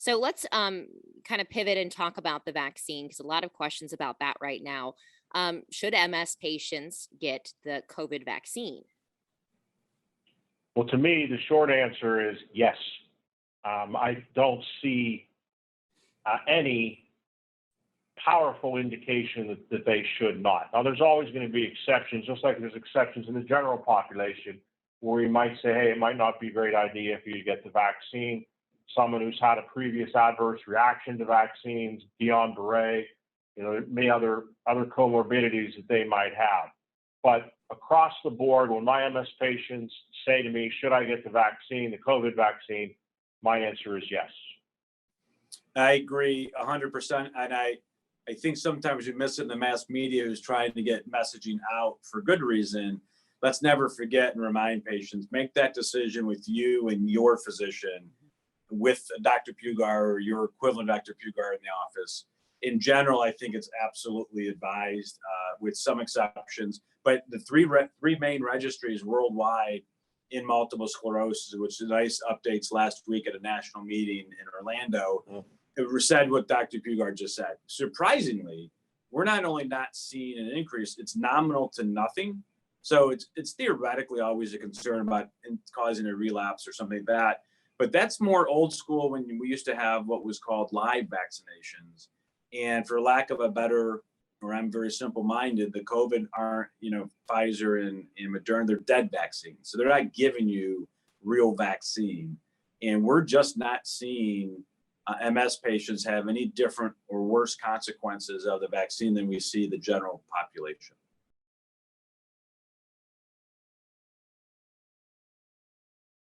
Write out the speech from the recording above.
So let's kind of pivot and talk about the vaccine because a lot of questions about that right now. Should MS patients get the COVID vaccine? Well, to me, the short answer is yes. I don't see any powerful indication that they should not. Now, there's always going to be exceptions, just like there's exceptions in the general population, where you might say, hey, it might not be a great idea for you to get the vaccine. Someone who's had a previous adverse reaction to vaccines, Guillain-Barré, may other comorbidities that they might have. But across the board, when my MS patients say to me, should I get the vaccine, the COVID vaccine, my answer is yes. I agree 100%. And I think sometimes we miss it in the mass media who's trying to get messaging out for good reason. Let's never forget and remind patients, make that decision with you and your physician, with Dr. Pugar or your equivalent Dr. Pugar in the office. In general, I think it's absolutely advised with some exceptions. But the three main registries worldwide in multiple sclerosis, which is nice updates last week at a national meeting in Orlando, said what Dr. Pugar just said. Surprisingly, we're not only not seeing an increase, it's nominal to nothing. So it's theoretically always a concern about causing a relapse or something like that. But that's more old school when we used to have what was called live vaccinations. And for lack of a better, or I'm very simple-minded, the COVID aren't, Pfizer and Moderna, they're dead vaccines. So they're not giving you real vaccine. And we're just not seeing MS patients have any different or worse consequences of the vaccine than we see the general population.